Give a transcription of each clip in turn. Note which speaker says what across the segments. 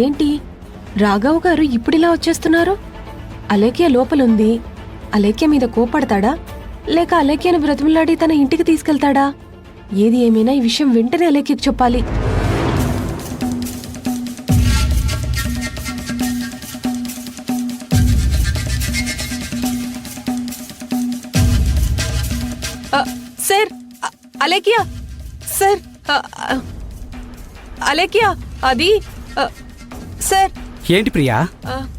Speaker 1: ఇదేంటి రాఘవ్ గారు ఇప్పుడిలా వచ్చేస్తున్నారు? అలేఖ్య లోపలుంది. అలేఖ్య మీద కోపడతాడా లేక అలేఖ్యను బ్రతిమలాడి తన ఇంటికి తీసుకెళ్తాడా? ఏది ఏమైనా ఈ విషయం వెంటనే అలేఖ్యకు చెప్పాలి. సార్, అలేఖ్య సార్, అలేఖ్య అది సార్.
Speaker 2: ఏంటి ప్రియా,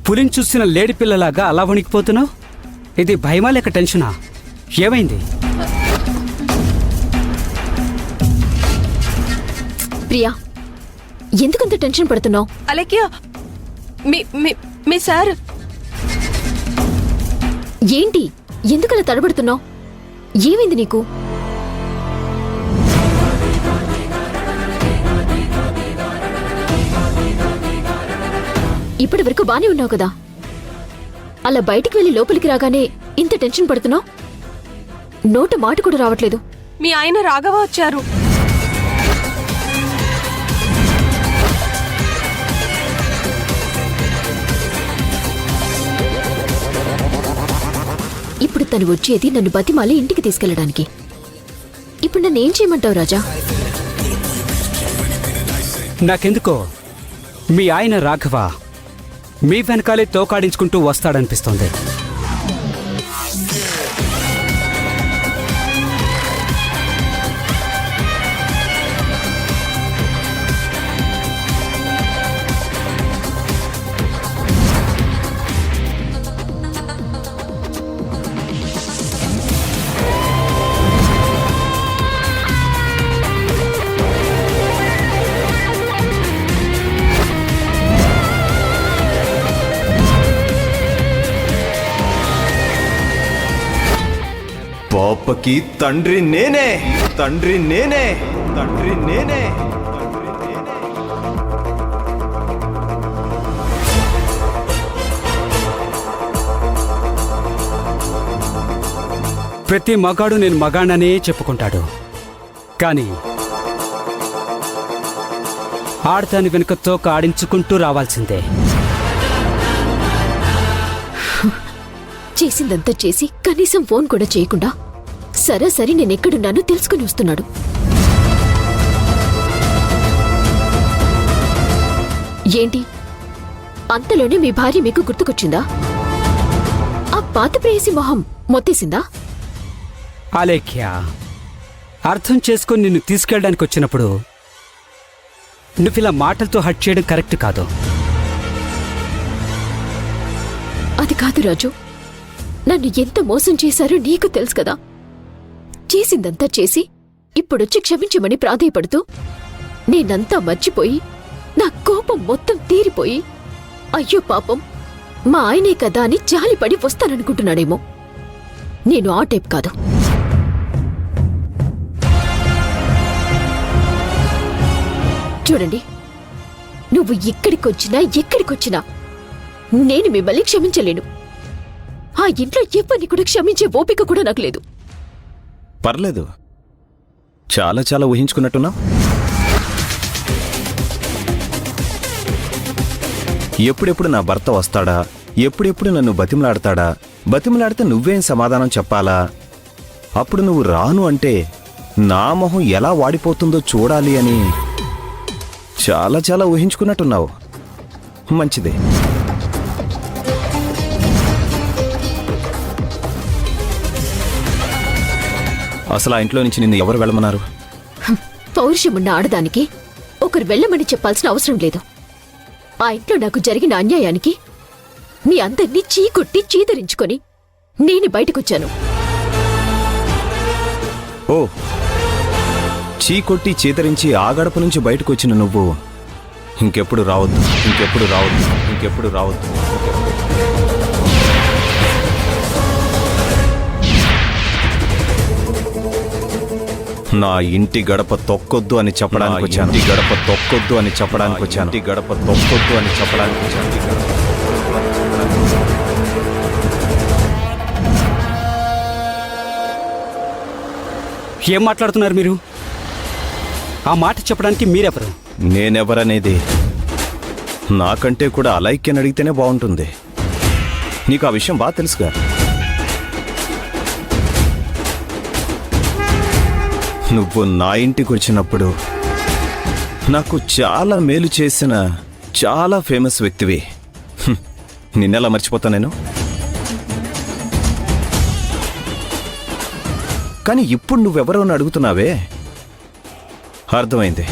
Speaker 2: పులిని చూసిన లేడి పిల్లలాగా అలా వణికిపోతున్నావు? ఇది భయమా లేక టెన్షనా? ఏమైంది?
Speaker 3: ప్రియా, ఎందుకంత టెన్షన్ పడుతున్నావు?
Speaker 1: అలేఖ్య, మీ సార్.
Speaker 3: ఏంటి, ఎందుకలా తడబడుతున్నావు? ఏమైంది నీకు? ఇప్పటి వరకు బానే ఉన్నావు కదా, అలా బయటికి వెళ్లి లోపలికి రాగానే ఇంత టెన్షన్ పడుతున్నావు? నోట మాట కూడా రావట్లేదు.
Speaker 1: మీ ఆయన రాఘవ వచ్చారు.
Speaker 3: ఇప్పుడు తను వచ్చేది నన్ను బతిమాలి ఇంటికి తీసుకెళ్లడానికి. ఇప్పుడు నన్ను ఏం చేయమంటావు రాజా?
Speaker 2: నాకెందుకో మీ ఆయన రాఘవ మీ వెనకాలే తోకాడించుకుంటూ వస్తాడనిపిస్తోంది.
Speaker 4: పాపకి తండ్రి నేనే, తండ్రి నేనే, తండ్రి నేనే.
Speaker 2: ప్రతి మగాడు నేను మగాణనే చెప్పుకుంటాడు, కానీ ఆడతాని వెనుక తోక ఆడించుకుంటూ రావాల్సిందే.
Speaker 3: చేసిందంతా చేసి కనీసం ఫోన్ కూడా చేయకుండా సరాసరి నేనెక్కడున్నానో తెలుసుకుని వస్తున్నాడు. ఏంటి, అంతలోనే మీ భార్య మీకు గుర్తుకొచ్చిందా? ఆ పాత ప్రేయసి మొహం మొత్తేసిందా?
Speaker 2: అలేఖ్య, అర్థం చేసుకుని నిన్ను తీసుకెళ్ళడానికి వచ్చినప్పుడు నువ్విలా మాటలతో హట్ చేయడం కరెక్ట్ కాదు.
Speaker 3: అది కాదు రాజు, నన్ను ఎంత మోసం చేశారో నీకు తెలుసు కదా. చేసిందంతా చేసి ఇప్పుడొచ్చి క్షమించమని ప్రాధేయపడుతూ నేనంతా మర్చిపోయి నా కోపం మొత్తం తీరిపోయి అయ్యో పాపం మా ఆయనే కదా అని జాలిపడి వస్తాననుకుంటున్నాడేమో. నేను ఆ టైప్ కాదు. చూడండి, నువ్వు ఇక్కడికొచ్చినా ఎక్కడికొచ్చినా నేను మిమ్మల్ని క్షమించలేను. ఆ ఇంట్లో ఎవరిని కూడా క్షమించే ఓపిక కూడా నాకు లేదు.
Speaker 4: పర్లేదు, చాలా చాలా ఊహించుకున్నట్టున్నా. ఎప్పుడెప్పుడు నా భర్త వస్తాడా, ఎప్పుడెప్పుడు నన్ను బతిమలాడతాడా, బతిమలాడితే నువ్వేం సమాధానం చెప్పాలా, అప్పుడు నువ్వు రాను అంటే నా మొహం ఎలా వాడిపోతుందో చూడాలి అని చాలా చాలా ఊహించుకున్నట్టున్నావు. మంచిదే. అసలు ఆ ఇంట్లో నుంచి నిన్ను ఎవరు వెళ్ళమన్నారు?
Speaker 3: పౌరుషమున్న ఆడదానికి ఒకరు వెళ్ళమని చెప్పాల్సిన అవసరం లేదు. ఆ ఇంట్లో నాకు జరిగిన అన్యాయానికి మీ అందర్నీ చీకొట్టి చీదరించుకొని నేను బయటకొచ్చాను.
Speaker 4: ఓ, చీకొట్టి చీదరించి ఆ గడప నుంచి బయటకొచ్చిన నువ్వు ఇంకెప్పుడు రావద్దు, ఇంకెప్పుడు రావద్దు, ఇంకెప్పుడు రావద్దు. నా ఇంటి గడప తొక్కొద్దు అని చెప్పడానికి వచ్చాను. గడప తొక్కొద్దు అని చెప్పడానికి వచ్చాను. గడప తొక్కొద్దు అని చెప్పడానికి వచ్చాను.
Speaker 2: ఏం మాట్లాడుతున్నారు మీరు? ఆ మాట చెప్పడానికి మీరెవరు?
Speaker 4: నేనెవరనేది నాకంటే కూడా అలైక్యని అడిగితేనే బాగుంటుంది. నీకు ఆ విషయం బాగా తెలుసుగా. నువ్వు నా ఇంటికి వచ్చినప్పుడు నాకు చాలా మేలు చేసిన చాలా ఫేమస్ వ్యక్తివి. నిన్నెలా మర్చిపోతా నేను? కానీ ఇప్పుడు నువ్వెవరో అని అడుగుతున్నావే, అర్థమైంది.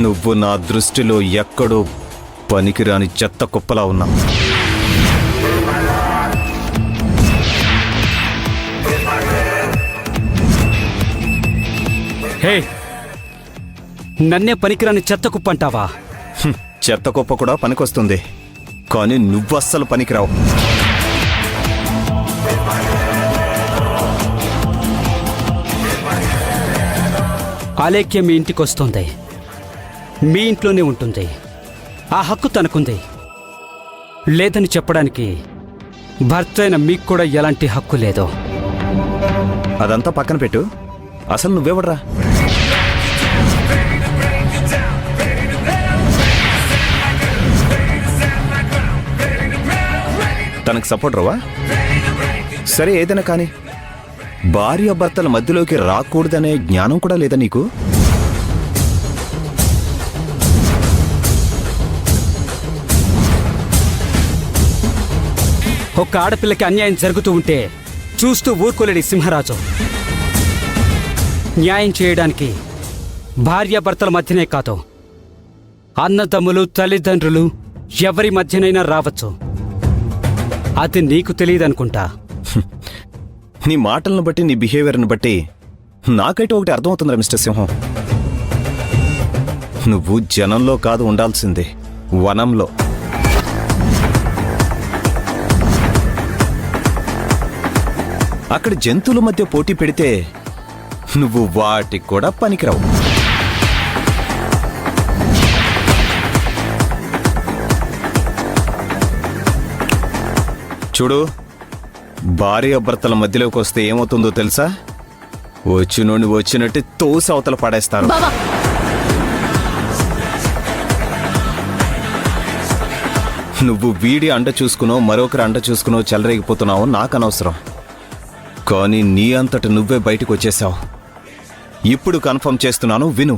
Speaker 4: నువ్వు నా దృష్టిలో ఎక్కడో పనికిరాని చెత్త కుప్పలా ఉన్నావు.
Speaker 2: హే, నన్నే పనికిరాని చెత్త కుప్ప అంటావా?
Speaker 4: చెత్త కుప్ప కూడా పనికొస్తుంది, కానీ నువ్వస్సలు పనికిరావు.
Speaker 2: అలేఖ్య మీ ఇంటికి వస్తుంది, మీ ఇంట్లోనే ఉంటుంది. ఆ హక్కు తనకుంది. లేదని చెప్పడానికి భర్త అయిన మీకు కూడా ఎలాంటి హక్కు లేదు.
Speaker 4: అదంతా పక్కన పెట్టు. అసలు నువ్వెవడ్రా? తనకు సపోర్ట్ రవా? సరే, ఏదైనా కానీ భార్యాభర్తల మధ్యలోకి రాకూడదనే జ్ఞానం కూడా లేదా నీకు?
Speaker 2: ఒక ఆడపిల్లకి అన్యాయం జరుగుతూ ఉంటే చూస్తూ ఊరుకోలేడి సింహరాజు. న్యాయం చేయడానికి భార్యాభర్తల మధ్యనే కాదు, అన్నదమ్ములు, తల్లిదండ్రులు ఎవరి మధ్యనైనా రావచ్చు. అది నీకు తెలియదనుకుంటా.
Speaker 4: నీ మాటలను బట్టి, నీ బిహేవియర్ని బట్టి నాకైతే ఒకటి అర్థమవుతుందిరా మిస్టర్ సింహం. నువ్వు జనంలో కాదు ఉండాల్సింది, వనంలో. అక్కడ జంతువుల మధ్య పోటీ పెడితే నువ్వు వాటికి కూడా పనికిరావు. చూడు, భార్యాభర్తల మధ్యలోకి వస్తే ఏమవుతుందో తెలుసా? వచ్చినోని వచ్చినట్టు తోసి అవతల పడేస్తారు.
Speaker 3: బావా,
Speaker 4: నువ్వు వీడి అండ చూసుకునో మరొకరి అండ చూసుకునో చెలరేగిపోతున్నావు, నాకు అనవసరం. కానీ నీ అంతట నువ్వే బయటకు వచ్చేసావు. ఇప్పుడు కన్ఫర్మ్ చేస్తున్నాను, విను.